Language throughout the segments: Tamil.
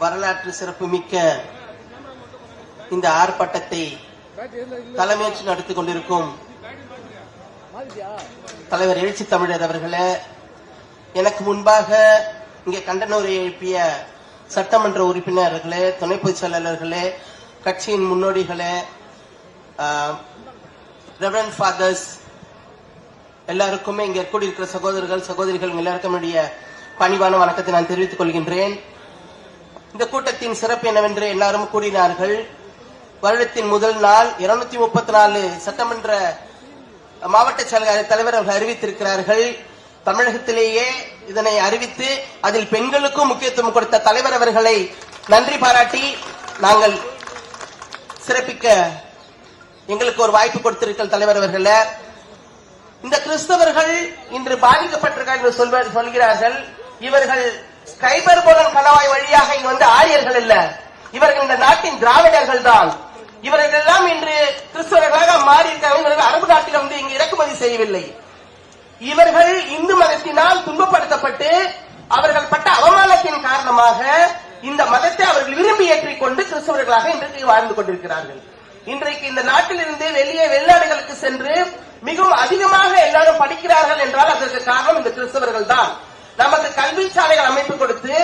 வரலாற்று சிறப்புமிக்க இந்த ஆர்ப்பாட்டத்தை தலைமையேற்று நடத்திக் கொண்டிருக்கும் தலைவர் எழுச்சி தமிழர் அவர்களே, எனக்கு முன்பாக இங்கே கண்டன உரை எழுப்பிய சட்டமன்ற உறுப்பினர்களே, துணை பொதுச் செயலாளர்களே, கட்சியின் முன்னோடிகளே, ரெவரண்ட் ஃபாதர்ஸ், எல்லாருக்குமே இங்கே கூடியிருக்கிற சகோதரர்கள் சகோதரிகள் எல்லாருக்கும் என்னுடைய பணிவான வணக்கத்தை நான் தெரிவித்துக் கொள்கின்றேன். இந்த கூட்டத்தின் சிறப்பு என்னவென்று எல்லாரும் கூறினார்கள். வருடத்தின் முதல் நாள் 234 சட்டமன்ற மாவட்ட செயலாளர் தலைவர் அவர்கள் அறிவித்திருக்கிறார்கள். தமிழகத்திலேயே இதனை அறிவித்து அதில் பெண்களுக்கும் முக்கியத்துவம் கொடுத்த தலைவர் அவர்களை நன்றி பாராட்டி நாங்கள் சிறப்பிக்க எங்களுக்கு ஒரு வாய்ப்பு கொடுத்திருக்கிற தலைவர் அவர்களே, இந்த கிறிஸ்தவர்கள் இன்று பாதிக்கப்பட்டிருக்கிறார்கள் என்று சொல்கிறார்கள். இவர்கள் கைபர்போலன் கணவாய் வழியாக இங்கு வந்து ஆரியர்கள் அல்ல, இவர்கள் இந்த நாட்டின் திராவிடர்கள் தான். இவர்கள் எல்லாம் இன்று கிறிஸ்தவர்களாக மாறியிருக்கிறார்கள். அரபு நாட்டில் வந்து இங்கு இறக்குமதி செய்யவில்லை. இவர்கள் இந்து மதத்தினால் துன்பப்படுத்தப்பட்டு அவர்கள் பட்ட அவமானத்தின் காரணமாக இந்த மதத்தை அவர்கள் விரும்பி ஏற்றிக்கொண்டு கிறிஸ்தவர்களாக இன்றைக்கு வாழ்ந்து கொண்டிருக்கிறார்கள். இன்றைக்கு இந்த நாட்டிலிருந்து வெளியே வெளிநாடுகளுக்கு சென்று மிகவும் அதிகமாக எல்லாரும் படிக்கிறார்கள் என்றால் அதற்கு காரணம் இந்த கிறிஸ்தவர்கள் தான். நமக்கு கல்வி சாலைகள் அமைப்பு கொடுத்து,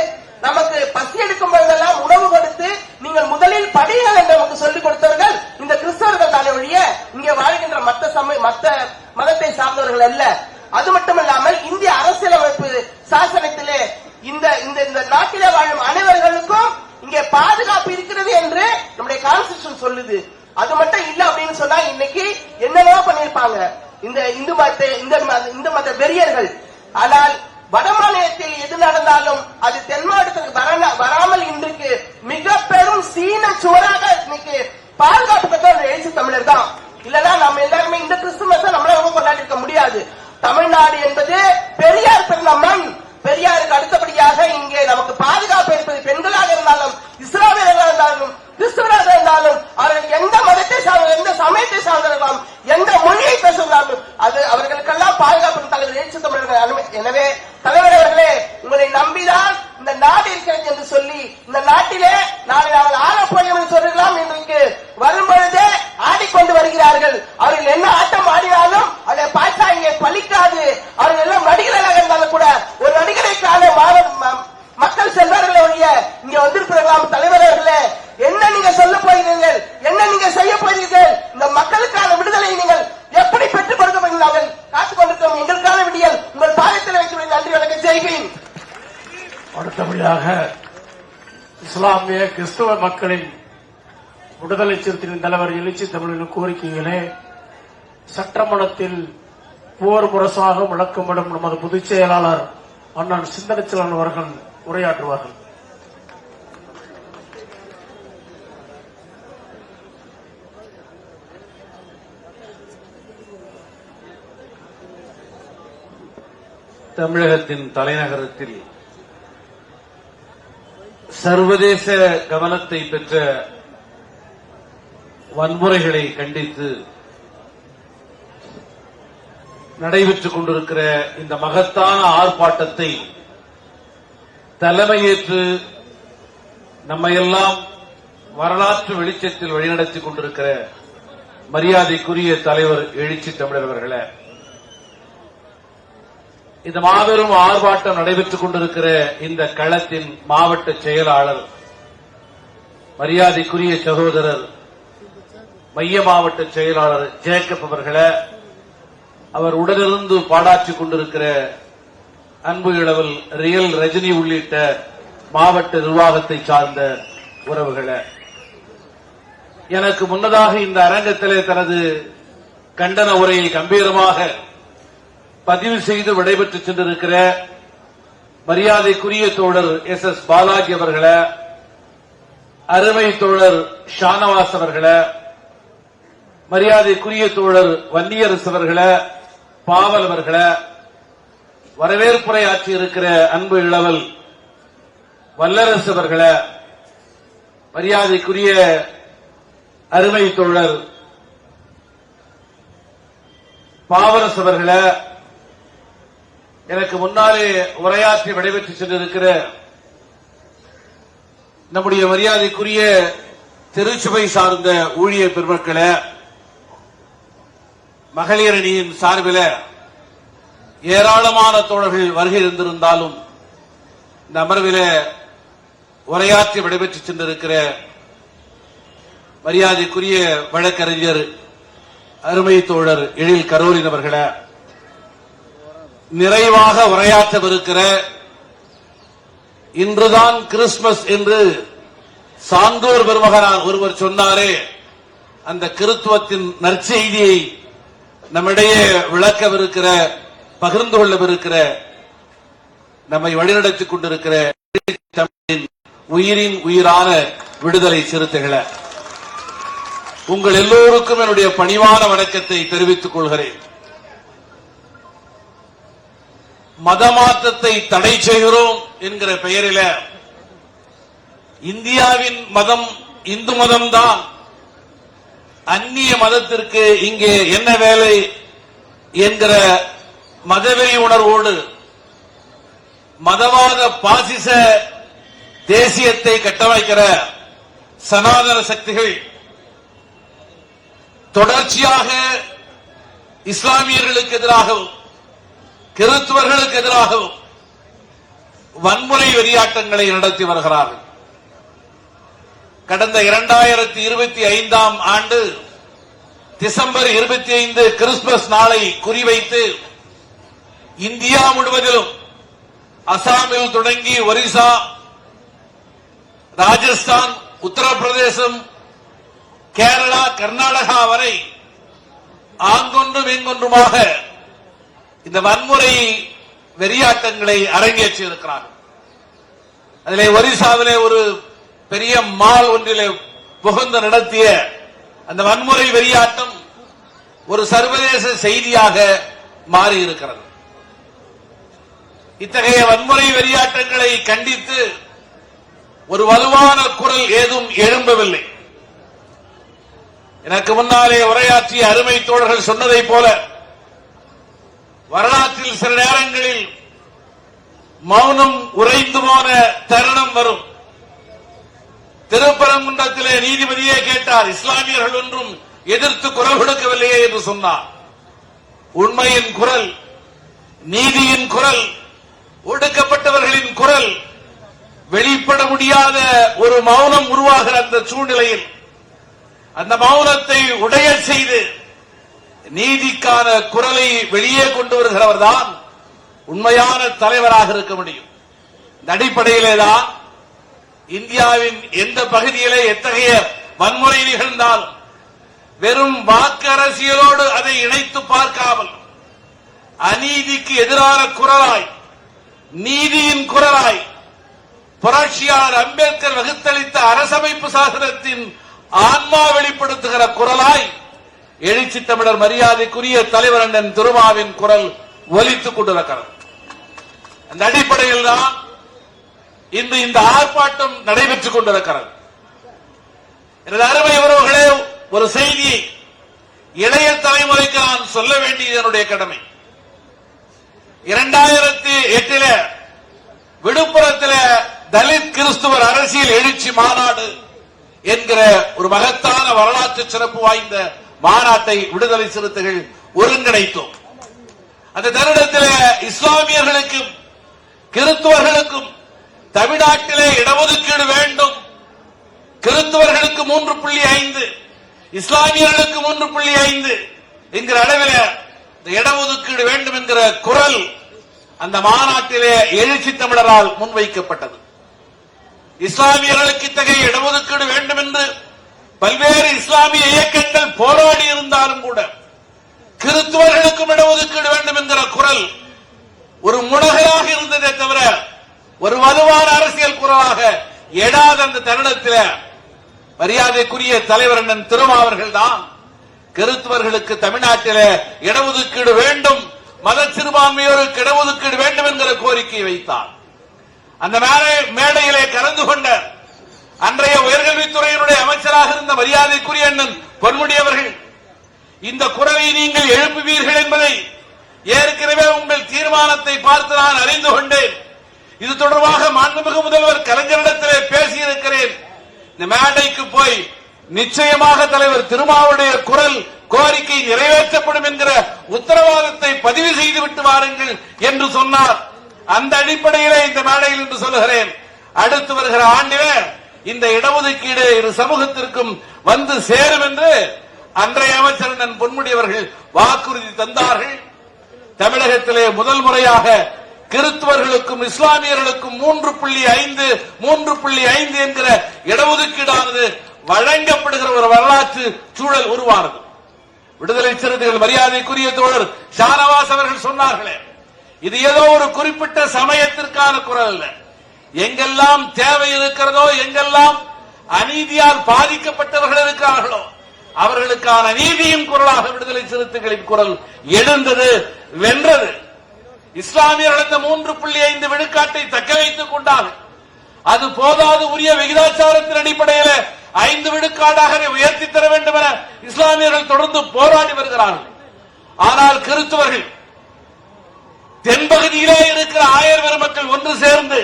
நமக்கு பசி எடுக்கும் போதெல்லாம் உணவு கொடுத்து, நீங்கள் முதலில் படியுங்கள் என்று நமக்கு சொல்லிக் கொடுத்தவர்கள் இந்த கிறிஸ்தவர்கள் தானே ஒழிய இங்கே வாழ்கின்ற மத்த மதத்தை சார்ந்தவர்கள் அல்ல. அது மட்டுமல்லாமல் இந்திய அரசியலமைப்பு சாசனத்திலே இந்த நாட்டிலே வாழும் அனைவர்களுக்கும் இங்கே பாதுகாப்பு இருக்கிறது என்று நம்முடைய கான்ஸ்டிடியூஷன் சொல்லுது. அது மட்டும் இல்ல அப்படின்னு சொன்னா இன்னைக்கு என்னென்ன பண்ணிருப்பாங்க இந்த இந்து மத வெறியர்கள். ஆனால் வட மாநிலத்தில் எது நடந்தாலும் அது தென் மாவட்டத்திற்கு வராமல் இன்றைக்கு மிக பெரும் சீன சுவராக இன்னைக்கு பாதுகாப்பு பெற்ற எழுச்சி தமிழர் தான். இல்லன்னா நம்ம எல்லாருமே இந்த கிறிஸ்துமஸ் நம்மளால கொண்டாடி இருக்க முடியாது. தமிழ்நாடு என்பது பெரியார் பிறந்த மண். பெரியாருக்கு அடுத்தபடியாக இங்கே நமக்கு பாதுகாப்பு இருப்பது பெண்களாக இருந்தாலும், இஸ்லாமியர்களாக இருந்தாலும், கிறிஸ்தவராக இருந்தாலும், அவர்கள் எந்த மதத்தை சார்ந்த எந்த சமயத்தை சார்ந்தாலும், எந்த மொழியை பேசுகிறாலும் அது அவர்களுக்கெல்லாம் பாதுகாப்பு தலைவர் எழுச்சி தமிழர்கள். எனவே தலைவர் அவர்களே, உங்களை நம்பிதான் இந்த நாடு இருக்கிறது என்று சொல்லி இந்த நாட்டிலே நாளை நாங்கள் ஆளப்போம் என்று சொல்லலாம். இன்றைக்கு வரும்பொழுதே ஆடிக்கொண்டு வருகிறார்கள். அவர்கள் என்ன ஆட்டம் ஆடினாலும் அதை பார்த்தா இங்கே பலிக்காது. அவர்கள் எல்லாம் நடிகர்களாக இருந்தாலும் கூட ஒரு நடிகரை காண மக்கள் செல்வார்கள் ஒழிய இங்க வந்திருக்கிறார்கள். தலைவர் அவர்களே, என்ன நீங்க சொல்ல போகிறீர்கள், என்ன நீங்க செய்ய போகிறீர்கள், இந்த மக்களுக்கான விடுதலை நீங்கள் எப்படி பெற்றுக் கொடுக்க போகிறீர்கள் காத்துக் கொண்டிருக்கிறோம். எங்களுக்கான விடியல் உங்கள் பாதத்தில் வைக்க நன்றி வணக்கம் செய்கிறேன். அடுத்தபடியாக இஸ்லாமிய கிறிஸ்துவ மக்களின் விடுதலை சிறுத்தைகளின் தலைவர் எழுச்சி தமிழின் கோரிக்கைகளே சட்டமன்றத்தில் போர் முரசாக முழக்கமிடும் நமது பொதுச் செயலாளர் அண்ணன் சிந்தனைச்செல்வன் அவர்கள் உரையாற்றுவார்கள். தமிழகத்தின் தலைநகரத்தில் சர்வதேச கவனத்தை பெற்ற வன்முறைகளை கண்டித்து நடைபெற்றுக் கொண்டிருக்கிற இந்த மகத்தான ஆர்ப்பாட்டத்தை தலைமையேற்று நம்மையெல்லாம் வரலாற்று வெளிச்சத்தில் வழிநடத்திக் கொண்டிருக்கிற மரியாதைக்குரிய தலைவர் எழுச்சி தமிழர் அவர்களே, இந்த மாபெரும் ஆர்ப்பாட்டம் நடைபெற்றுக் கொண்டிருக்கிற இந்த களத்தின் மாவட்ட செயலாளர் மரியாதைக்குரிய சகோதரர் மைய மாவட்ட செயலாளர் ஜேக்கப் அவர்களே, அவர் உடனிருந்து பாடாற்றிக் கொண்டிருக்கிற அன்பு இளவல் ரியல் ரஜினி உள்ளிட்ட மாவட்ட நிர்வாகத்தை சார்ந்த உறவுகளே, எனக்கு முன்னதாக இந்த அரங்கத்திலே தனது கண்டன உரையை கம்பீரமாக பதிவு செய்து விடைபெற்று சென்றிருக்கிற மரியாதைக்குரிய தோழர் எஸ் பாலாஜி அவர்களே, அருமை தோழர் ஷானவாஸ் அவர்களே, மரியாதைக்குரிய தோழர் வன்னியரசு அவர்களே, பாவல் அவர்களே, வரவேற்புரை ஆற்றியிருக்கிற அன்பு இளவல் வல்லரசு அவர்களே, மரியாதைக்குரிய அருமை தோழர் பாவரசு அவர்களே, எனக்கு முன்னாலே உரையாற்றி விடைபெற்று சென்றிருக்கிற நம்முடைய மரியாதைக்குரிய திருச்சபை சார்ந்த ஊழியர் பெருமக்களே, மகளிர் அணியின் சார்பில் ஏராளமான தோழர்கள் வருகை இருந்திருந்தாலும் இந்த அமர்வில் உரையாற்றி விடைபெற்று சென்றிருக்கிற மரியாதைக்குரிய வழக்கறிஞர் அருமை தோழர் எழில் கரோலின் அவர்களே, நிறைவாக உரையாற்றவிருக்கிற இன்றுதான் கிறிஸ்துமஸ் என்று சான்றோர் பெருமகனார் ஒருவர் சொன்னாரே, அந்த கிறிஸ்துவத்தின் நற்செய்தியை நம்மிடையே விளக்கவிருக்கிற, பகிர்ந்து கொள்ளவிருக்கிற, நம்மை வழிநடத்திக் கொண்டிருக்கிற தமிழின் உயிரின் உயிரான விடுதலை சிறுத்தைகளே, உங்கள் எல்லோருக்கும் என்னுடைய பணிவான வணக்கத்தை தெரிவித்துக் கொள்கிறேன். மதமாற்றத்தை தடை செய்கிறோம் என்கிற பெயரில் இந்தியாவின் மதம் இந்து மதம்தான், அந்நிய மதத்திற்கு இங்கே என்ன வேலை என்கிற மதவெறி உணர்வோடு மதவாத பாசிச தேசியத்தை கட்டமைக்கிற சனாதன சக்திகள் தொடர்ச்சியாக இஸ்லாமியர்களுக்கு எதிராகவும் கிறிஸ்துவர்களுக்கு எதிராகவும் வன்முறை வெறியாட்டங்களை நடத்தி வருகிறார்கள். கடந்த 2025ஆம் ஆண்டு டிசம்பர் 25 கிறிஸ்துமஸ் நாளை குறிவைத்து இந்தியா முழுவதிலும் அசாமில் தொடங்கி ஒரிசா, ராஜஸ்தான், உத்தரப்பிரதேசம், கேரளா, கர்நாடகா வரை ஆங்கொன்றும் இங்கொன்றுமாக இந்த வன்முறை வெறியாட்டங்களை அரங்கேற்றி இருக்கிறார்கள். அதிலே ஒரிசாவிலே ஒரு பெரிய மால் ஒன்றிலே புகுந்து நடத்திய அந்த வன்முறை வெறியாட்டம் ஒரு சர்வதேச செய்தியாக மாறி இருக்கிறது. இத்தகைய வன்முறை வெறியாட்டங்களை கண்டித்து ஒரு வலுவான குரல் ஏதும் எழும்பவில்லை. எனக்கு முன்னாலே உரையாற்றிய அருமை தோழர்கள் சொன்னதைப் போல வரலாற்றில் சில நேரங்களில் மௌனம் உறைந்து போன தருணம் வரும். திருப்பரங்குன்றத்திலே நீதிபதியே கேட்டார், இஸ்லாமியர்கள் ஒன்றும் எதிர்த்து குரல் கொடுக்கவில்லையே என்று சொன்னார். உண்மையின் குரல், நீதியின் குரல், ஒடுக்கப்பட்டவர்களின் குரல் வெளிப்பட முடியாத ஒரு மௌனம் உருவாகிற அந்த சூழ்நிலையில் அந்த மௌனத்தை உடைய செய்து நீதிக்கான குரலை வெளியே கொண்டு வருகிறவர் தான் உண்மையான தலைவராக இருக்க முடியும். இந்த அடிப்படையிலேதான் இந்தியாவின் எந்த பகுதியிலே எத்தகைய வன்முறை நிகழ்ந்தாலும் வெறும் வாக்கு அரசியலோடு அதை இணைத்து பார்க்காமல் அநீதிக்கு எதிரான குரலாய், நீதியின் குரலாய், புரட்சியாளர் அம்பேத்கர் வகுத்தளித்த அரசமைப்பு சாசனத்தின் ஆன்மா வெளிப்படுத்துகிற குரலாய் எழுச்சி தமிழர் மரியாதைக்குரிய தலைவர் அண்ணன் திருமாவின் குரல் ஒலித்துக் கொண்டிருக்கிறது. அந்த அடிப்படையில் தான் இன்று இந்த ஆர்ப்பாட்டம் நடைபெற்றுக் கொண்டிருக்கிறது. எனது அருமை உறவுகளே, ஒரு செய்தியை இளைய தலைமுறைக்கு நான் சொல்ல வேண்டியது என்னுடைய கடமை. 2008 விழுப்புரத்தில் தலித் கிறிஸ்துவர் அரசியல் எழுச்சி மாநாடு என்கிற ஒரு மகத்தான வரலாற்று சிறப்பு வாய்ந்த மாநாட்டை விடுதலை சிறுத்தைகள் ஒருங்கிணைத்தோம். அந்த தருணத்தில் இஸ்லாமியர்களுக்கும் கிறிஸ்துவர்களுக்கும் தமிழ்நாட்டிலே இடஒதுக்கீடு வேண்டும், கிறிஸ்துவர்களுக்கு 3.5, இஸ்லாமியர்களுக்கு 3.5 என்கிற அளவில் இந்த இடஒதுக்கீடு வேண்டும் என்கிற குரல் அந்த மாநாட்டிலே எழுச்சி தமிழரால் முன்வைக்கப்பட்டது. இஸ்லாமியர்களுக்கு இத்தகைய இடஒதுக்கீடு வேண்டும் என்று பல்வேறு இஸ்லாமிய இயக்கங்கள் போராடி இருந்தாலும் கூட கிறிஸ்துவர்களுக்கும் இடஒதுக்கீடு வேண்டும் என்கிற குரல் ஒரு முனகலாக இருந்ததே தவிர ஒரு வலுவான அரசியல் குரலாக எடாத அந்த தருணத்தில் மரியாதைக்குரிய தலைவர் அண்ணன் திருமாவர்கள் தான் கிறிஸ்துவர்களுக்கு தமிழ்நாட்டில் இடஒதுக்கீடு வேண்டும், மத சிறுபான்மையோருக்கு இடஒதுக்கீடு வேண்டும் என்கிற கோரிக்கையை வைத்தார். அந்த மேடையிலே கலந்து கொண்ட அன்றைய உயர்கல்வித்துறையினுடைய அமைச்சராக இருந்த மரியாதைக்குரிய அண்ணன் பொன்முடி அவர்கள், இந்த குரலை நீங்கள் எழுப்புவீர்கள் என்பதை ஏற்கனவே உங்கள் தீர்மானத்தை பார்த்து நான் அறிந்து கொண்டேன். இது தொடர்பாக மாண்புமிகு முதல்வர் கலைஞரிடத்திலே பேசியிருக்கிறேன். இந்த மேடைக்கு போய் நிச்சயமாக தலைவர் திருமாவுடைய குரல் கோரிக்கை நிறைவேற்றப்படும் என்கிற உத்தரவாதத்தை பதிவு செய்துவிட்டு வாருங்கள் என்று சொன்னார். அந்த அடிப்படையிலே இந்த மேடையில் என்று சொல்லுகிறேன், அடுத்து வருகிற ஆண்டிலே இந்த இடஒதுக்கீடு இரு சமூகத்திற்கும் வந்து சேரும் என்று அன்றைய அமைச்சர் அண்ணன் பொன்முடி அவர்கள் வாக்குறுதி தந்தார்கள். தமிழகத்திலே முதல் முறையாக கிறிஸ்தவர்களுக்கும் இஸ்லாமியர்களுக்கும் 3.5 என்கிற இடஒதுக்கீடானது வழங்கப்படுகிற ஒரு வரலாற்று சூழல் உருவானது. விடுதலை சிறுத்தைகள் மரியாதைக்குரிய தோழர் ஷானவாஸ் அவர்கள் சொன்னார்களே, இது ஏதோ ஒரு குறிப்பிட்ட சமயத்திற்கான குரல் அல்ல. எங்கெல்லாம் தேவை இருக்கிறதோ, எங்கெல்லாம் அநீதியால் பாதிக்கப்பட்டவர்கள் இருக்கிறார்களோ அவர்களுக்கான நீதியின் குரலாக விடுதலை சிறுத்தைகளின் குரல் எழுந்தது, வென்றது. இஸ்லாமியர்கள் இந்த 3.5 விழுக்காட்டை தக்க வைத்துக் கொண்டார்கள். அது போதாது, உரிய விகிதாச்சாரத்தின் அடிப்படையில் 5 விழுக்காடாக உயர்த்தி தர வேண்டும் என இஸ்லாமியர்கள் தொடர்ந்து போராடி வருகிறார்கள். ஆனால் கிறிஸ்தவர்கள் தென்பகுதியிலே இருக்கிற ஆயர் பெருமக்கள் ஒன்று சேர்ந்து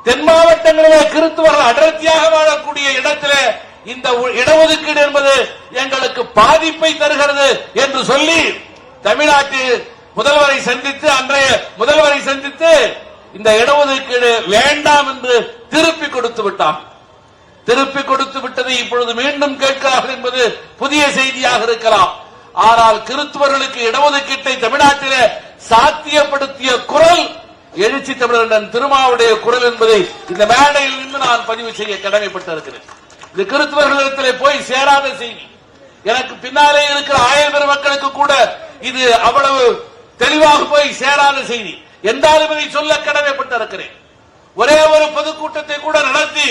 தென் மாவட்டங்களிலே கிறிஸ்தவர்கள் அடர்த்தியாக வாழக்கூடிய இடத்திலே இந்த இடஒதுக்கீடு என்பது எங்களுக்கு பாதிப்பை தருகிறது என்று சொல்லி தமிழ்நாட்டில் முதல்வரை சந்தித்து, அன்றைய முதல்வரை சந்தித்து இந்த இடஒதுக்கீடு வேண்டாம் என்று திருப்பி கொடுத்து விட்டார். திருப்பி கொடுத்து விட்டதை இப்பொழுது மீண்டும் கேட்கிறார்கள் என்பது புதிய செய்தியாக இருக்கலாம். ஆனால் கிறிஸ்தவர்களுக்கு இடஒதுக்கீட்டை தமிழ்நாட்டிலே சாத்தியப்படுத்திய குரல் எழுச்சி தமிழர் திருமாவுடைய குரல் என்பதை இந்த மேடையில் நின்று நான் பதிவு செய்ய கடமைப்பட்டிருக்கிறேன். இது கிறிஸ்தவர்களிடத்திலே போய் சேராத செய்தி. எனக்கு பின்னாலே இருக்கிற ஆயர் பெருமக்களுக்கு கூட இது அவ்வளவு தெளிவாக போய் சேராத செய்தி. என்றாலும் இதை சொல்ல கடமைப்பட்டிருக்கிறேன். ஒரே ஒரு பொதுக்கூட்டத்தை கூட நடத்தி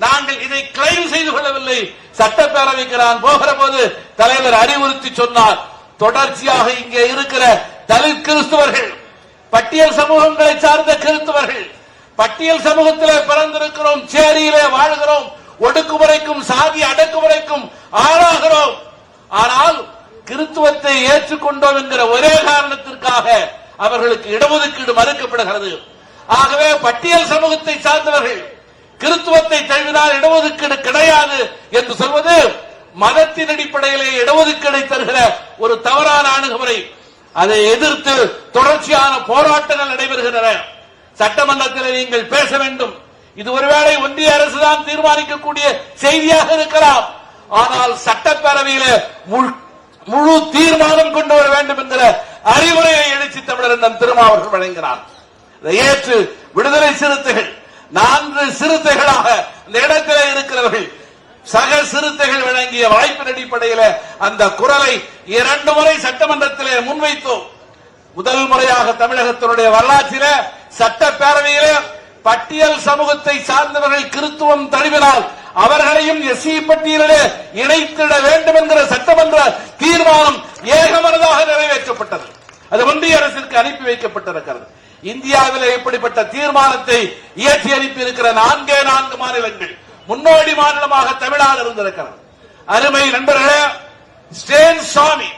நாங்கள் இதை கிளைம் செய்து கொள்ளவில்லை. சட்டப்பேரவைக்கு நான் போகிற போது தலைவர் அறிவுறுத்தி சொன்னார், தொடர்ச்சியாக இங்கே இருக்கிற தலித் கிறிஸ்தவர்கள், பட்டியல் சமூகங்களை சார்ந்த கிறிஸ்தவர்கள், பட்டியல் சமூகத்திலே பிறந்திருக்கிறோம், சேரியிலே வாழ்கிறோம், ஒடுக்குமுறைக்கும் சாதி அடக்குமுறைக்கும் ஆளாகிறோம். ஆனால் கிறிஸ்துவத்தை ஏற்றுக்கொண்டோம் என்கிற ஒரே காரணத்திற்காக அவர்களுக்கு இடஒதுக்கீடு மறுக்கப்படுகிறது. ஆகவே பட்டியல் சமூகத்தை சார்ந்தவர்கள் கிறிஸ்துவத்தை தழுவினால் இடஒதுக்கீடு கிடையாது என்று சொல்வது மதத்தின் அடிப்படையிலே இடஒதுக்கீடை தருகிற ஒரு தவறான அணுகுமுறை. அதை எதிர்த்து தொடர்ச்சியான போராட்டங்கள் நடைபெறுகின்றன. சட்டமன்றத்தில் நீங்கள் பேச வேண்டும். இது ஒருவேளை ஒன்றிய அரசுதான் தீர்மானிக்கக்கூடிய செய்தியாக இருக்கலாம். ஆனால் சட்டப்பேரவையில் முழு தீர்மானம் கொண்டு வர வேண்டும் என்கிற அறிவுரையை எழுச்சி தமிழர் திருமாவர்கள் வழங்கினார். இதை ஏற்று விடுதலை சிறுத்தைகள் 4 சிறுத்தைகளாக இந்த இடத்திலே இருக்கிறவர்கள் சக சிறுத்தைகள் வழங்கிய வாய்ப்பின் அடிப்படையில் அந்த குரலை 2 முறை சட்டமன்றத்திலே முன்வைத்தோம். முதல் முறையாக தமிழகத்தினுடைய வரலாற்றிலே சட்டப்பேரவையிலே பட்டியல் சமூகத்தை சார்ந்தவர்கள் கிறிஸ்துவம் தழுவினால் அவர்களையும் எஸ்சி பட்டியலிலே இணைத்திட வேண்டும் என்கிற சட்டமன்ற தீர்மானம் ஏகமனதாக நிறைவேற்றப்பட்டது. அது ஒன்றிய அரசிற்கு அனுப்பி வைக்கப்பட்டிருக்கிறது. இந்தியாவிலே இப்படிப்பட்ட தீர்மானத்தை இயற்றி அனுப்பி இருக்கிற 4 மாநிலங்கள், முன்னோடி மாநிலமாக தமிழ்நாடு இருந்திருக்கிறது. அருமை நண்பர்களே, ஸ்டேன் சுவாமி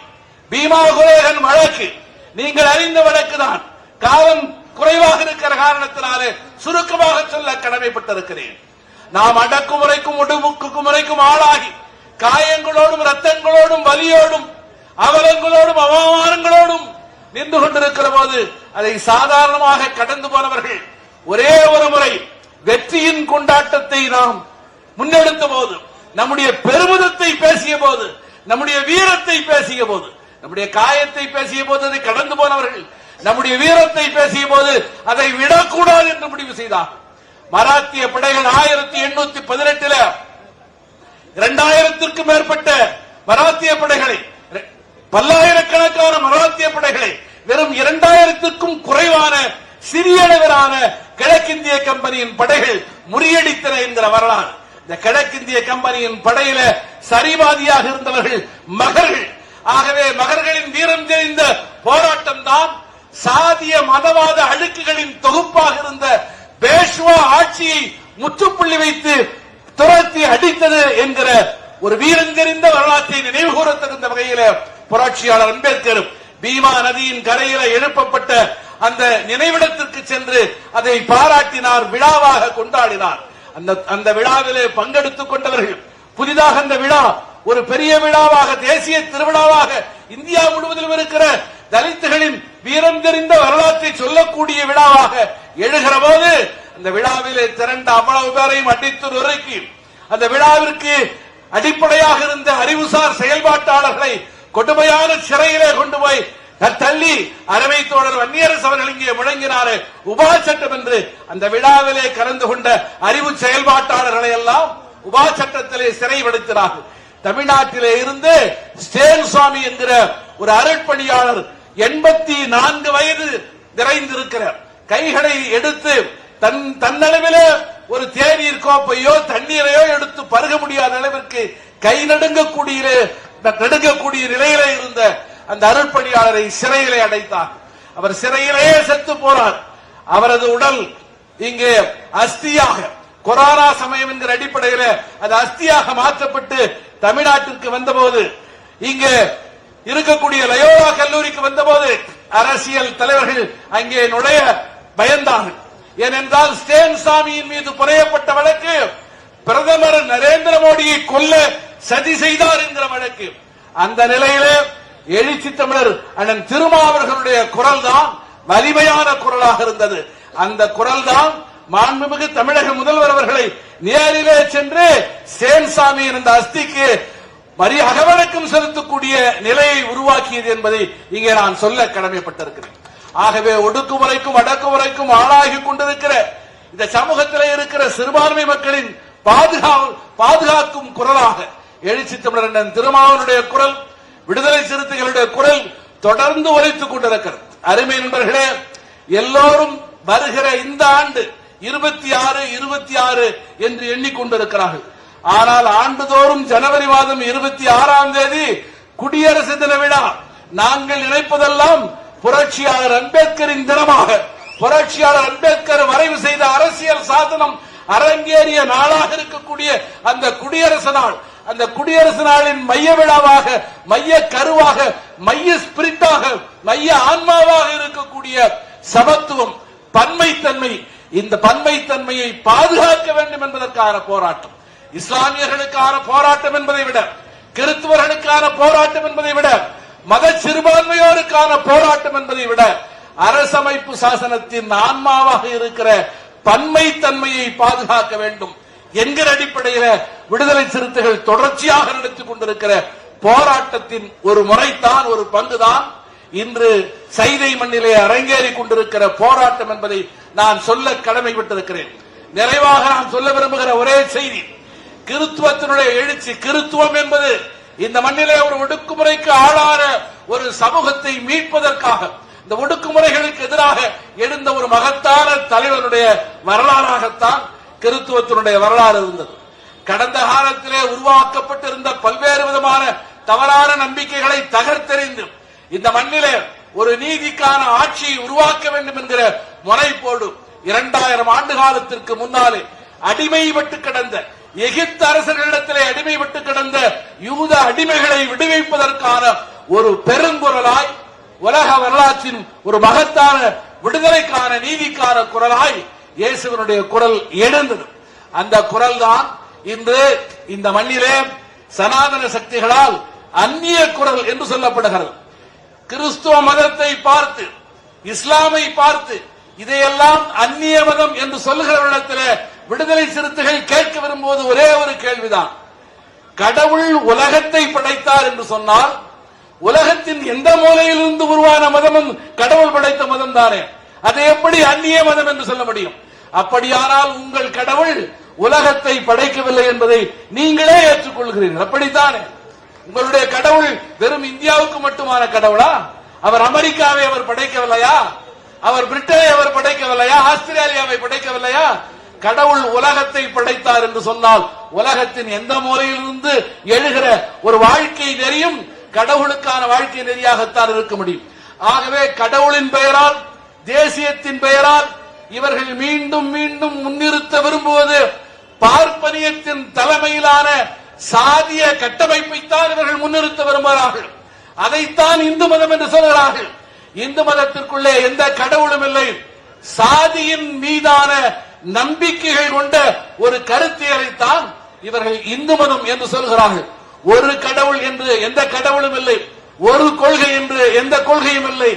பீமா குரேகன் வழக்கு நீங்கள் அறிந்த வழக்குதான். காலம் குறைவாக இருக்கிற காரணத்தினாலே சுருக்கமாக சொல்ல கடமைப்பட்டிருக்கிறேன். நாம் அடக்குமுறைக்கும் ஒடுக்குமுறைக்கும் ஆளாகி காயங்களோடும் ரத்தங்களோடும் வலியோடும் அவலங்களோடும் அவமானங்களோடும் நின்று கொண்டிருக்கிற போது அதை சாதாரணமாக கடந்து போனவர்கள் ஒரே ஒரு முறை வெற்றியின் கொண்டாட்டத்தை நாம் முன்னெடுத்த போது, நம்முடைய பெருமிதத்தை பேசிய போது, நம்முடைய வீரத்தை பேசிய போது, நம்முடைய காயத்தை பேசிய போது அதை கடந்து போனவர்கள் நம்முடைய வீரத்தை பேசிய போது அதை விடக்கூடாது என்று முடிவு செய்தார். மராத்திய படைகள் 1818 2000க்கும் மேற்பட்ட மராத்திய படைகளை, பல்லாயிரக்கணக்கான மராத்திய படைகளை வெறும் 2000க்கும் குறைவான சிறிய அளவிலான கிழக்கிந்திய கம்பெனியின் படைகள் முறியடித்தன என்கிற வரலாறு. இந்த கிழக்கிந்திய கம்பெனியின் படையில சரிபாதியாக இருந்தவர்கள் மகர்கள். ஆகவே மகர்களின் வீரம் தெரிந்த போராட்டம் தான் சாதிய மதவாத அழுக்குகளின் தொகுப்பாக இருந்த பேஷ்வா ஆட்சியை முற்றுப்புள்ளி வைத்து துரத்தி அடித்தது என்கிற ஒரு வீரந்தெரிந்த வரலாற்றை நினைவுகூர தகுந்த வகையில் புரட்சியாளர் அம்பேத்கர் பீமா நதியின் கரையில எழுப்பப்பட்ட அந்த நினைவிடத்திற்கு சென்று அதை பாராட்டினார், விழாவாக கொண்டாடினார். அந்த விழாவிலே பங்கெடுத்துக் கொண்டவர்கள் புதிதாக அந்த விழா ஒரு பெரிய விழாவாக, தேசிய திருவிழாவாக இந்தியா முழுவதிலும் இருக்கிற தலித்துகளின் வீரம் தெரிந்த வரலாற்றை சொல்லக்கூடிய விழாவாக எழுகிற போது அந்த விழாவிலே திரண்ட அவ்வளவு பேரையும் அடித்து நொறுக்கி அந்த விழாவிற்கு அடிப்படையாக இருந்த அறிவுசார் செயல்பாட்டாளர்களை கொடுமையான சிறையிலே கொண்டு போய் தள்ளி அறவை தோழர் வன்னியரசு அவர்கள் இங்கே முழங்கினாரே உபா சட்டம் என்று அந்த விழாவிலே கலந்து கொண்ட அறிவு செயல்பாட்டாளர்களை எல்லாம் உபா சட்டத்திலே சிறைப்படுத்தினார்கள். தமிழ்நாட்டிலே இருந்து ஸ்டேன் சுவாமி என்கிற ஒரு அருட்பணியாளர் 84 வயது நிறைந்திருக்கிறார். கைகளை எடுத்து தன்னளவிலே ஒரு தேநீர் கோப்பையோ தண்ணீரையோ எடுத்து பருக முடியாத அளவிற்கு கை நடுங்கக்கூடிய நிலையிலே இருந்த அந்த அருட்பணியாளரை சிறையிலே அடைத்தார். அவர் சிறையிலேயே செத்து போனார். அவரது உடல் இங்கே அஸ்தியாக, கொரோனா சமயம் என்கிற அடிப்படையில் அது அஸ்தியாக மாற்றப்பட்டு தமிழ்நாட்டிற்கு வந்தபோது, இங்கே இருக்கக்கூடிய லயோலா கல்லூரிக்கு வந்தபோது அரசியல் தலைவர்கள் அங்கே நுழைய பயந்தார்கள். ஏனென்றால் ஸ்டேன் சாமியின் மீது புனையப்பட்ட வழக்கு பிரதமர் நரேந்திர மோடியை கொல்ல சதி செய்தார் என்கிற வழக்கு. அந்த நிலையிலே எழுச்சி தமிழர் அண்ணன் திருமாவர்களுடைய குரல் தான் வலிமையான குரலாக இருந்தது. அந்த குரல் தான் மாண்புமிகு தமிழக முதல்வர் அவர்களை நேரிலே சென்று சேன்சாமி என்ற அஸ்திக்கு அகவணக்கம் செலுத்தக்கூடிய நிலையை உருவாக்கியது என்பதை இங்கே நான் சொல்ல கடமைப்பட்டிருக்கிறேன். ஆகவே ஒடுக்குமுறைக்கும் அடக்குமுறைக்கும் ஆளாகி கொண்டிருக்கிற இந்த சமூகத்திலே இருக்கிற சிறுபான்மை மக்களின் பாதுகாக்கும் குரலாக எழுச்சி தமிழர் திருமாவனுடைய குரல், விடுதலை சிறுத்தைகளுடைய குரல் தொடர்ந்து ஒலித்துக் கொண்டிருக்கிறது. அருமை நண்பர்களே, எல்லோரும் வருகிற இந்த ஆண்டு 26 என்று எண்ணிக்கொண்டிருக்கிறார்கள். ஆனால் ஆண்டுதோறும் ஜனவரி மாதம் 26ஆம் தேதி குடியரசு தின விழா. நாங்கள் நினைப்பதெல்லாம் புரட்சியாளர் அம்பேத்கரின் தினமாக, புரட்சியாளர் அம்பேத்கர் வரைவு செய்த அரசியல் சாசனம் அரங்கேறிய நாளாக இருக்கக்கூடிய அந்த குடியரசு நாள், அந்த குடியரசு நாளின் மைய விழாவாக, மைய கருவாக, மைய ஸ்பிரிட்டாக, மைய ஆன்மாவாக இருக்கக்கூடிய சமத்துவம், பன்மைத்தன்மை, இந்த பன்மைத்தன்மையை பாதுகாக்க வேண்டும் என்பதற்கான போராட்டம், இஸ்லாமியர்களுக்கான போராட்டம் என்பதை விட, கிறிஸ்துவர்களுக்கான போராட்டம் என்பதை விட, மத சிறுபான்மையோருக்கான போராட்டம் என்பதை விட, அரசமைப்பு சாசனத்தின் ஆன்மாவாக இருக்கிற பன்மைத்தன்மையை பாதுகாக்க வேண்டும் என்கிற அடிப்படையில் விடுதலை சிறுத்தைகள் தொடர்ச்சியாக நடத்திக் கொண்டிருக்கிற போராட்டத்தின் ஒரு முறைத்தான், ஒரு பங்குதான் இன்று சைதை மண்ணிலே அரங்கேறிக் கொண்டிருக்கிற போராட்டம் என்பதை நான் சொல்ல கடமைப்பட்டிருக்கிறேன். நிறைவாக நான் சொல்ல விரும்புகிற ஒரே செய்தி, கிறிஸ்துவத்தினுடைய எழுச்சி, கிறிஸ்துவம் என்பது இந்த மண்ணிலே ஒரு ஒடுக்குமுறைக்கு ஆளான ஒரு சமூகத்தை மீட்பதற்காக, இந்த ஒடுக்குமுறைகளுக்கு எதிராக எழுந்த ஒரு மகத்தான தலைவனுடைய வரலாறாகத்தான் கிறிஸ்துவத்தினுடைய வரலாறு இருந்தது. கடந்த காலத்திலே உருவாக்கப்பட்டிருந்த பல்வேறு விதமான தவறான நம்பிக்கைகளை தகர்த்தெறிந்து இந்த மண்ணிலே ஒரு நீதிக்கான ஆட்சியை உருவாக்க வேண்டும் என்கிற முனைப்போடு 2000 ஆண்டு காலத்திற்கு முன்னாலே அடிமைப்பட்டு கிடந்த, எகிப்து அரசர்களிடத்திலே அடிமைப்பட்டு கிடந்த யூத அடிமைகளை விடுவிப்பதற்கான ஒரு பெருங்குரலாய், உலக வரலாற்றின் ஒரு மகத்தான விடுதலைக்கான நீதிக்கான குரலாய் இயேசுவனுடைய குரல் எழுந்தது. அந்த குரல் தான் இன்று இந்த மண்ணிலே சனாதன சக்திகளால் அந்நிய குரல் என்று சொல்லப்படுகிறது. கிறிஸ்துவ மதத்தை பார்த்து, இஸ்லாமை பார்த்து, இதையெல்லாம் அந்நிய மதம் என்று சொல்லுகிறவர்களிடத்தில் விடுதலை சிறுத்தைகள் கேட்க விரும்புவது ஒரே ஒரு கேள்விதான். கடவுள் உலகத்தை படைத்தார் என்று சொன்னால் உலகத்தின் எந்த மூலையிலிருந்து உருவான மதமும் கடவுள் படைத்த மதம் தானே, அதை எப்படி அந்நிய மதம் என்று சொல்ல முடியும்? அப்படியானால் உங்கள் கடவுள் உலகத்தை படைக்கவில்லை என்பதை நீங்களே ஏற்றுக்கொள்கிறீர்கள், அப்படித்தானே? உங்களுடைய கடவுள் வெறும் இந்தியாவுக்கு மட்டுமான கடவுளா? அவர் அமெரிக்காவை அவர் படைக்கவில்லையா? அவர் பிரிட்டனை அவர் படைக்கவில்லையா? ஆஸ்திரேலியாவை படைக்கவில்லையா? கடவுள் உலகத்தை படைத்தார் என்று சொன்னால் உலகத்தின் எந்த மூலையிலிருந்து எழுகிற ஒரு வாழ்க்கை நெறியும் கடவுளுக்கான வாழ்க்கை நெறியாகத்தான் இருக்க முடியும். ஆகவே கடவுளின் பெயரால், தேசியத்தின் பெயரால் இவர்கள் மீண்டும் மீண்டும் முன்னிறுத்த விரும்புவது பார்ப்பனியத்தின் தலைமையிலான சாதிய கட்டமைப்பைத்தான் இவர்கள் முன்னிறுத்த விரும்புகிறார்கள். அதைத்தான் இந்து மதம் என்று சொல்கிறார்கள். இந்து மதத்திற்குள்ளே எந்த கடவுளும் இல்லை. சாதியின் மீதான நம்பிக்கைகள் கொண்ட ஒரு கருத்தியலைத்தான் இவர்கள் இந்து மதம் என்று சொல்கிறார்கள். ஒரு கடவுள் என்று எந்த கடவுளும் இல்லை, ஒரு கொள்கை என்று எந்த கொள்கையும் இல்லை.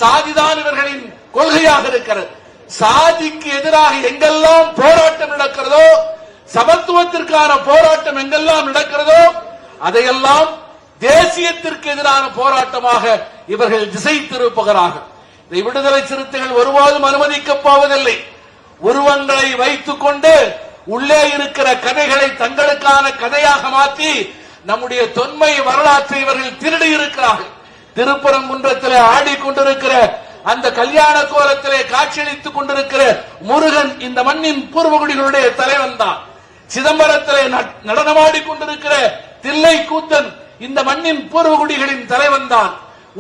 சாதிதான் இவர்களின் கொள்கையாக இருக்கிறது. சாதிக்கு எதிராக எங்கெல்லாம் போராட்டம் நடக்கிறதோ, சமத்துவத்திற்கான போராட்டம் எங்கெல்லாம் நடக்கிறதோ, அதையெல்லாம் தேசியத்திற்கு எதிரான போராட்டமாக இவர்கள் திசை திருப்புகிறார்கள். இதை விடுதலை சிறுத்தைகள் ஒருபோதும் அனுமதிக்கப் போவதில்லை. உருவங்களை வைத்துக் கொண்டு உள்ளே இருக்கிற கதைகளை தங்களுக்கான கதையாக மாற்றி நம்முடைய தொன்மை வரலாற்றை இவர்கள் திருடி இருக்கிறார்கள். திருப்பரங்குன்றத்திலே ஆடிக்கொண்டிருக்கிற அந்த கல்யாண கோலத்திலே காட்சியளித்துக் கொண்டிருக்கிற முருகன் இந்த மண்ணின் பூர்வகுடிகளுடைய தலைவன் தான். சிதம்பரத்திலே நடனமாடிக்கொண்டிருக்கிற தில்லை கூத்தன் இந்த மண்ணின் பூர்வகுடிகளின் தலைவன் தான்.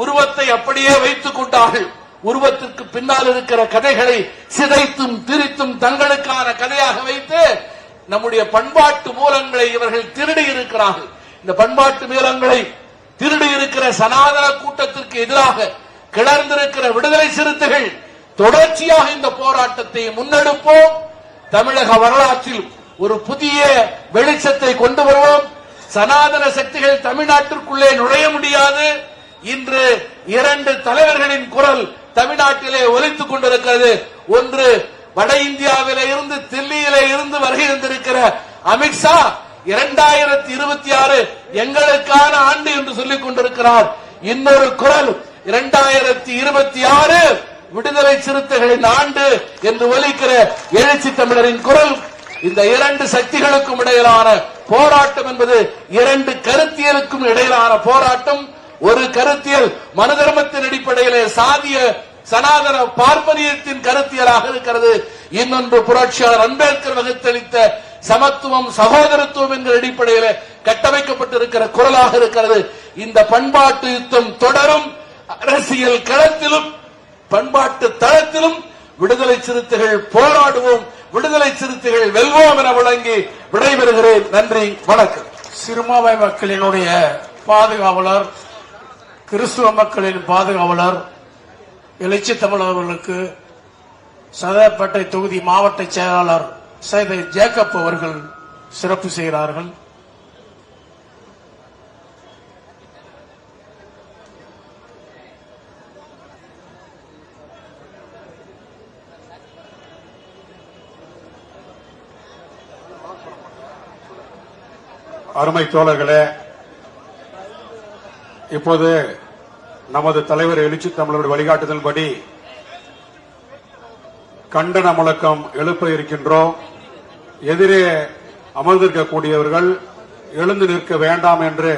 உருவத்தை அப்படியே வைத்துக் கொண்டார்கள். உருவத்திற்கு பின்னால் இருக்கிற கதைகளை சிதைத்தும் திரித்தும் தங்களுக்கான கதையாக வைத்து நம்முடைய பண்பாட்டு மூலங்களை இவர்கள் திருடி இருக்கிறார்கள். இந்த பண்பாட்டு மூலங்களை திருடி இருக்கிற சனாதன கூட்டத்திற்கு எதிராக கிளர்ந்திருக்கிற விடுதலை சிறுத்தைகள் தொடர்ச்சியாக இந்த போராட்டத்தை முன்னெடுப்போம். தமிழக வரலாற்றில் ஒரு புதிய வெளிச்சத்தை கொண்டு வருவோம். சனாதன சக்திகள் தமிழ்நாட்டிற்குள்ளே நுழைய முடியாது. இன்று இரண்டு தலைவர்களின் குரல் தமிழ்நாட்டிலே ஒலித்துக் கொண்டிருக்கிறது. ஒன்று வட இந்தியாவிலே இருந்து தில்லியிலே இருந்து வருகை தந்திருக்கிற அமித்ஷா 2026 எங்களுக்கான ஆண்டு என்று சொல்லிக் கொண்டிருக்கிறார். இன்னொரு குரல் 2026 விடுதலை சிறுத்தைகளின் ஆண்டு என்று ஒலிக்கிற எழுச்சி தமிழரின் குரல். இந்த இரண்டு சக்திகளுக்கும் இடையிலான போராட்டம் என்பது இரண்டு கருத்தியலுக்கும் இடையிலான போராட்டம். ஒரு கருத்தியல் மனு தர்மத்தின் அடிப்படையிலே சாதிய சனாதன பார்ப்பனியத்தின் கருத்தியலாக இருக்கிறது. இன்னொன்று புரட்சியாளர் அம்பேத்கர் வகுத்தளித்த சமத்துவம் சகோதரத்துவம் என்கிற அடிப்படையிலே கட்டமைக்கப்பட்டிருக்கிற குரலாக இருக்கிறது. இந்த பண்பாட்டு யுத்தம் தொடரும். அரசியல் களத்திலும் பண்பாட்டு தளத்திலும் விடுதலை சிறுத்தைகள் போராடுவோம். விடுதலை சிறுத்தைகள் வெல்வோம் என வழங்கி விடைபெறுகிறேன். நன்றி, வணக்கம். சிறுபான்மை மக்களினுடைய பாதுகாவலர், கிறிஸ்துவ மக்களின் பாதுகாவலர் எழுச்சி தமிழர்களுக்கு சதப்பேட்டை தொகுதி மாவட்ட செயலாளர் சைதை ஜேக்கப் அவர்கள் சிறப்பு செய்கிறார்கள். அருமை தோழர்களே, இப்போது நமது தலைவர் எழுச்சி தமிழருடைய வழிகாட்டுதல்படி கண்டன முழக்கம் எழுப்ப இருக்கின்றோம். எதிரே அமர்ந்திருக்கக்கூடியவர்கள் எழுந்து நிற்க வேண்டாம் என்று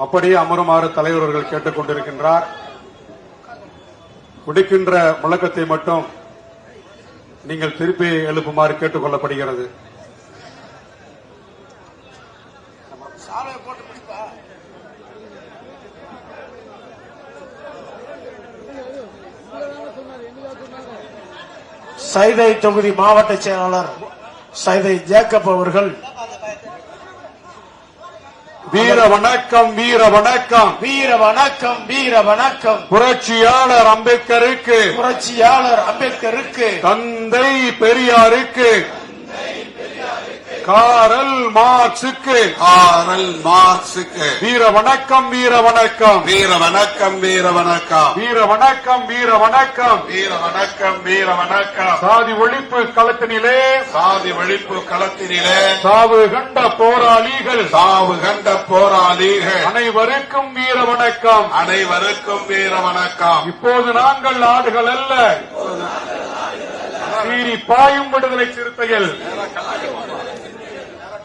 அப்படியே அமருமாறு தலைவர் அவர்கள் கேட்டுக் கொண்டிருக்கின்றார். விடுக்கின்ற முழக்கத்தை மட்டும் நீங்கள் திருப்பி எழுப்புமாறு கேட்டுக் கொள்ளப்படுகிறது. சைதை தொகுதி மாவட்ட செயலாளர் சைதை ஜேக்கப் அவர்கள் வீர வணக்கம், வீர வணக்கம், வீர வணக்கம், வீர வணக்கம். புரட்சியாளர் அம்பேத்கருக்கு, புரட்சியாளர் அம்பேத்கருக்கு, தந்தை பெரியாருக்கு, காரல் மார்க்சுக்கு, காரல் மார்க்சுக்கு வீர வணக்கம், வீர வணக்கம், வீர வணக்கம், வீர வணக்கம், வீர வணக்கம், வீர வணக்கம். வீர வணக்கம், வீர வணக்கம். சாதி ஒழிப்பு களத்தினிலே, சாதி ஒழிப்பு களத்தினிலே சாவு கண்ட போராளிகள், சாவு கண்ட போராளிகள் அனைவருக்கும் வீர வணக்கம். அனைவருக்கும் வீர வணக்கம். இப்போது நாங்கள் ஆடுகள் அல்ல, சீறி பாயும் விடுதலை சிறுத்தைகள்.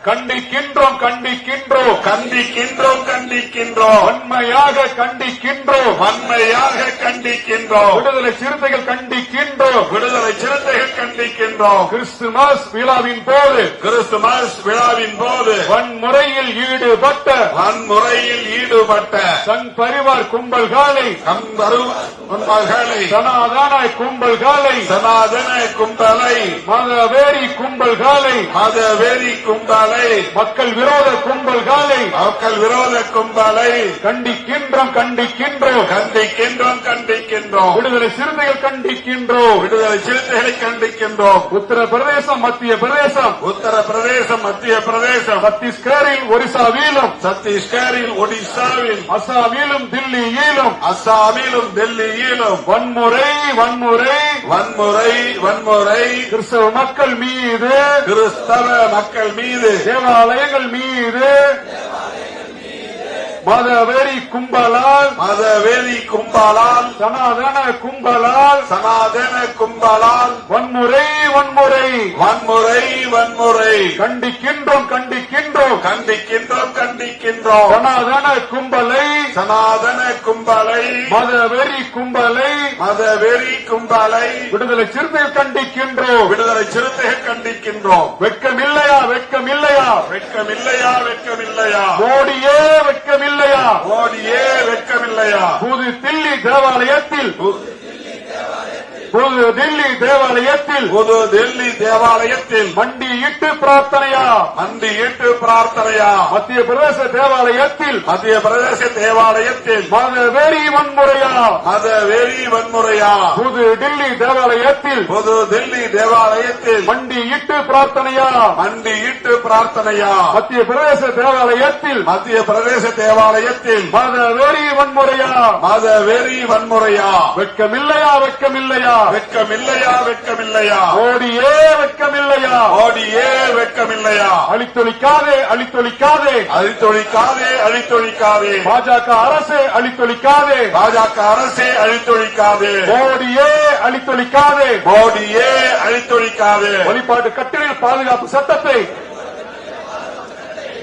கண்டிக்கின்றோம், கண்டிக்கின்றோம், கண்டிக்கின்றோம், கண்டிக்கின்றோம், வன்மையாக கண்டிக்கின்றோம், வன்மையாக கண்டிக்கின்றோம். விடுதலை சிறுத்தைகள் கண்டிக்கின்றோம். விடுதலை சிறுத்தைகள் கண்டிக்கின்றோம். கிறிஸ்துமஸ் விழாவின் போது, கிறிஸ்துமஸ் விழாவின் போது வன்முறையில் ஈடுபட்ட, வன்முறையில் ஈடுபட்ட சங் பரிவார் கும்பல்களை, கும்பல்களை, சனாதன கும்பல்களை, சனாதன கும்பலை, மதவெறி கும்பல்களை, மதவெறி கும்பலை கும்பலை மக்கள் விரோத கும்பல்களை மக்கள் விரோத கும்பலை கண்டிக்கின்றோம் கண்டிக்கின்றோம் கண்டிக்கின்றோம் கண்டிக்கின்றோம் விடுதலை சிறுத்தைகள் கண்டிக்கின்றோம் விடுதலை சிறுத்தைகளை கண்டிக்கின்றோம் உத்தரப்பிரதேசம் மத்திய பிரதேசம் உத்தரப்பிரதேசம் மத்திய பிரதேசம் சத்தீஸ்கரில் ஒரிசாவிலும் சத்தீஸ்கரில் ஒடிசாவில் அசாமிலும் தில்லியிலும் அஸ்ஸாமிலும் டெல்லியிலும் வன்முறை வன்முறை வன்முறை வன்முறை கிறிஸ்தவ மக்கள் மீது கிறிஸ்தவ மக்கள் மீது தேவாலயங்கள் மீது மதவெறி கும்பலால் மதவெறி கும்பலால் சனாதன கும்பலால் சனாதன கும்பலால் வன்முறை வன்முறை வன்முறை வன்முறை கண்டிக்கின்றோம் கண்டிக்கின்றோம் கண்டிக்கின்றோம் கண்டிக்கின்றோம் சனாதன கும்பலை சனாதன கும்பலை மதவெறி கும்பலை மதவெறி கும்பலை விடுதலை சிறுத்தைகள் கண்டிக்கின்றோம் விடுதலை சிறுத்தைகள் கண்டிக்கின்றோம் வெட்கமில்லையா வெட்கமில்லையா வெட்கமில்லையா வெட்கமில்லையா மோடியே வெட்கமில்லையா மோடியே வெட்கமில்லையா புது தில்லி தேவாலயத்தில் புது தில்லி தேவாலயத்தில் புது டெல்லி தேவாலயத்தில் மண்டியிட்டு பிரார்த்தனையா மண்டியிட்டு பிரார்த்தனையா மத்திய பிரதேச தேவாலயத்தில் மத்திய பிரதேச தேவாலயத்தில் மதவெறி வன்முறையா மதவெறி வன்முறையா புது டில்லி தேவாலயத்தில் புது டெல்லி தேவாலயத்தில் மண்டியிட்டு பிரார்த்தனையா மண்டியிட்டு பிரார்த்தனையா மத்திய பிரதேச தேவாலயத்தில் மத்திய பிரதேச தேவாலயத்தில் மதவெறி வன்முறையா மதவெறி வன்முறையா வெட்கமில்லையா வெட்கமில்லையா வெட்கமில்லையா வெட்கமில்லையா மோடியே வெட்கமில்லையா மோடியே வெட்கமில்லையா அழித்தொழிக்காதே அழித்தொழிக்காதே அழித்தொழிக்காதே அழித்தொழிக்காதே பாஜக அரசு அழித்தொழிக்காதே பாஜக அரசே அழித்தொழிக்காதே மோடியே அழித்தொழிக்காதே மோடியே அழித்தொழிக்காதே வழிபாட்டு கட்டிடங்கள் பாதுகாப்பு சட்டத்தை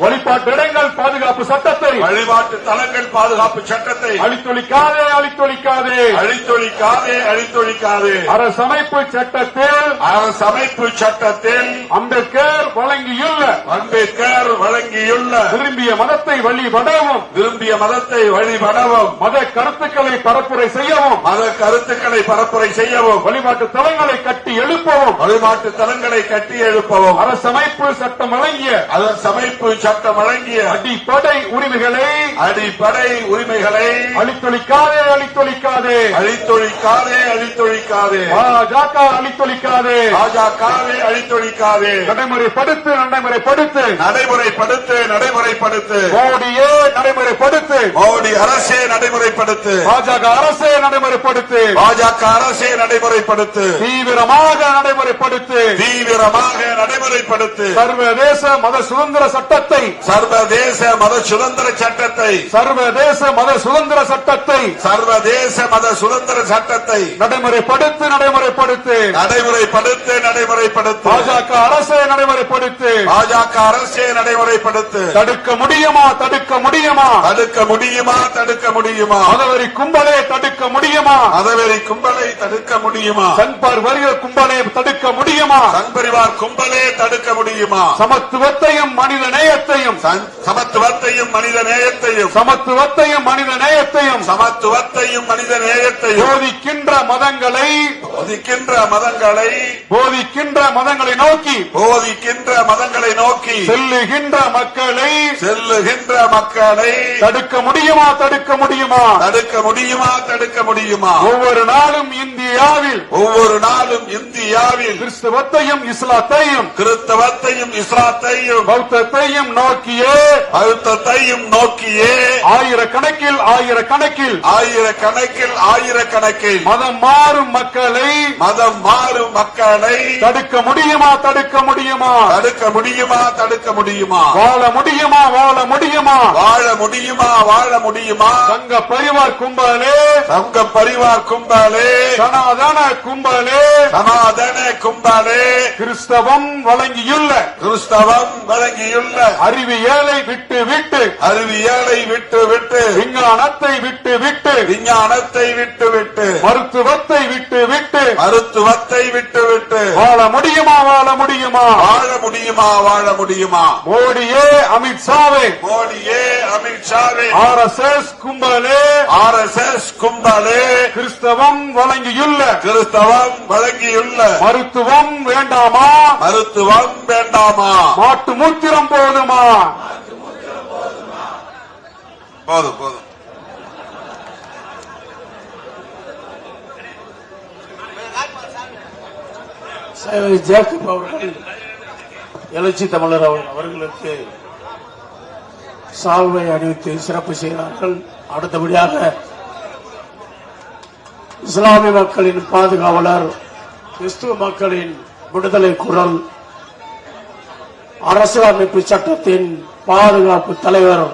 வழிபாட்டு இடங்கள் பாதுகாப்பு சட்டத்தை வழிபாட்டு தலங்கள் பாதுகாப்பு சட்டத்தை அழித்தொழிக்காதே அழித்தொழிக்காதே அழித்தொழிக்காதே அழித்தொழிக்காதே அரசமைப்பு சட்டத்தில் அரசமைப்பு சட்டத்தில் அம்பேத்கர் வழங்கியுள்ள அம்பேத்கர் வழங்கியுள்ள விரும்பிய மதத்தை வழிபடவும் விரும்பிய மதத்தை வழிபடவும் மத கருத்துக்களை பரப்புரை செய்யவும் மத கருத்துக்களை பரப்புரை செய்யவும் வழிபாட்டு தலங்களை கட்டி எழுப்பவும் வழிபாட்டு தலங்களை கட்டி எழுப்பவும் அரசமைப்பு சட்டம் வழங்கிய அதன் சமைப்பு சட்டம் வழங்கிய அடிப்படை உரிமைகளை அடிப்படை உரிமைகளை அழித்தொழிக்காதே அழித்தொழிக்காதே அழித்தொழிக்காதே அழித்தொழிக்காதே பாஜக அழித்தொழிக்காதே பாஜகவை அழித்தொழிக்காதே நடைமுறைப்படுத்து நடைமுறைப்படுத்து நடைமுறைப்படுத்து நடைமுறைப்படுத்து மோடியே நடைமுறைப்படுத்து மோடி அரசே நடைமுறைப்படுத்து பாஜக அரசே நடைமுறைப்படுத்து பாஜக அரசே நடைமுறைப்படுத்து தீவிரமாக நடைமுறைப்படுத்து தீவிரமாக நடைமுறைப்படுத்து சர்வதேச மத சுதந்திர சட்டத்தை சர்வதேச மத சுதந்திர சட்டத்தை சர்வதேச மத சுதந்திர சட்டத்தை சர்வதேச மத சுதந்திர சட்டத்தை நடைமுறைப்படுத்து நடைமுறைப்படுத்து நடைமுறைப்படுத்து நடைமுறைப்படுத்து பாஜக அரசை நடைமுறைப்படுத்து பாஜக அரசே நடைமுறைப்படுத்து தடுக்க முடியுமா தடுக்க முடியுமா தடுக்க முடியுமா தடுக்க முடியுமா மதவெறி கும்பலை தடுக்க முடியுமா மதவெறி கும்பலை தடுக்க முடியுமா சங்பார் வருகிற கும்பலை தடுக்க முடியுமா சங்பரிவார் கும்பலே தடுக்க முடியுமா சமத்துவத்தையும் மனித நேயத்தையும் சமத்துவத்தையும் மனித நேயத்தையும் சமத்துவத்தையும் மனித நேயத்தையும் சமத்துவத்தையும் மனித நேயத்தையும் போதிக்கின்ற மதங்களை போதிக்கின்ற மதங்களை போதிக்கின்ற மதங்களை நோக்கி போதிக்கின்ற மதங்களை நோக்கி செல்லுகின்ற மக்களை செல்லுகின்ற மக்களை தடுக்க முடியுமா தடுக்க முடியுமா தடுக்க முடியுமா தடுக்க முடியுமா ஒவ்வொரு நாளும் இந்தியாவில் ஒவ்வொரு நாளும் இந்தியாவில் கிறிஸ்தவத்தையும் இஸ்லாத்தையும் கிறிஸ்தவத்தையும் இஸ்லாத்தையும் பௌத்தத்தையும் நோக்கியே பௌத்தத்தையும் நோக்கியே ஆயிரக்கணக்கில் ஆயிரக்கணக்கில் ஆயிரக்கணக்கில் ஆயிரக்கணக்கில் மதம் மாறும் மக்களை மதம் மாறும் மக்களை தடுக்க முடியுமா தடுக்க முடியுமா தடுக்க முடியுமா தடுக்க முடியுமா வாழ முடியுமா வாழ முடியுமா வாழ முடியுமா வாழ முடியுமா சங்க பரிவார் கும்பலே சங்க பரிவார் கும்பலே சனாதன கும்பலே சனாதன கும்பலே கிறிஸ்தவம் வழங்கியுள்ள கிறிஸ்தவம் வழங்கியுள்ள அறிவியலை விட்டு விட்டு அறிவியலை விட்டு விட்டு விஞ்ஞானத்தை விட்டு விட்டு விஞ்ஞானத்தை விட்டு விட்டு மருத்துவத்தை விட்டு விட்டு மருத்துவத்தை விட்டு விட்டு வாழ முடியுமா வாழ முடியுமா வாழ முடியுமா வாழ முடியுமா மோடியே அமித்ஷாவே மோடியே அமித்ஷாவே RSS கும்பலே RSS கும்பலே கிறிஸ்தவம் வழங்கியுள்ள கிறிஸ்தவம் வழங்கியுள்ள மருத்துவம் வேண்டாமா மருத்துவம் வேண்டாமா போதுமா? மாட்டு மூத்திரம் போதுமா? போதும் போதும். சைதை ஜேக்கப் அவர்கள் எழுச்சி தமிழர் அவர்களுக்கு சால்வை அணிவித்து சிறப்பு செய்தார்கள். அடுத்தபடியாக இஸ்லாமிய மக்களின் பாதுகாவலர், கிறிஸ்துவ மக்களின் விடுதலை குரல், அரசியலமைப்பு சட்டத்தின் பாதுகாப்பு தலைவர்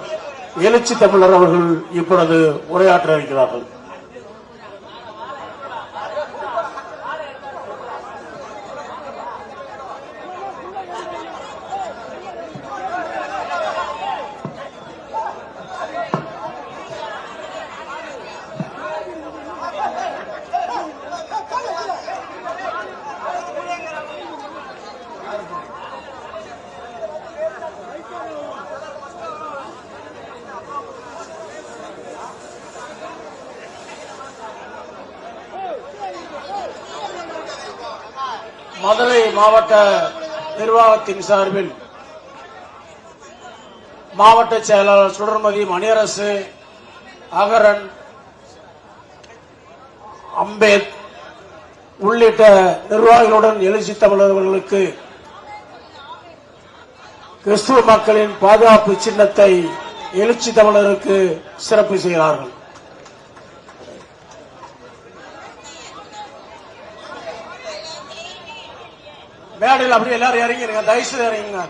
எழுச்சி தமிழர் அவர்கள் இப்பொழுது உரையாற்ற இருக்கிறார்கள். மதுரை மாவட்ட நிர்வாகத்தின் சார்பில் மாவட்ட செயலாளர் சுடர்மதி, மணியரசு, அகரன், அம்பேத் உள்ளிட்ட நிர்வாகிகளுடன் எழுச்சி தமிழர்களுக்கு கிறிஸ்துவ மக்களின் பாதுகாப்பு சின்னத்தை எழுச்சி தமிழருக்கு சிறப்பு செய்கிறார்கள். மேடையில் அப்படியே எல்லாரும் இறங்கிருங்க, தயவுசெய்து இறங்குங்க.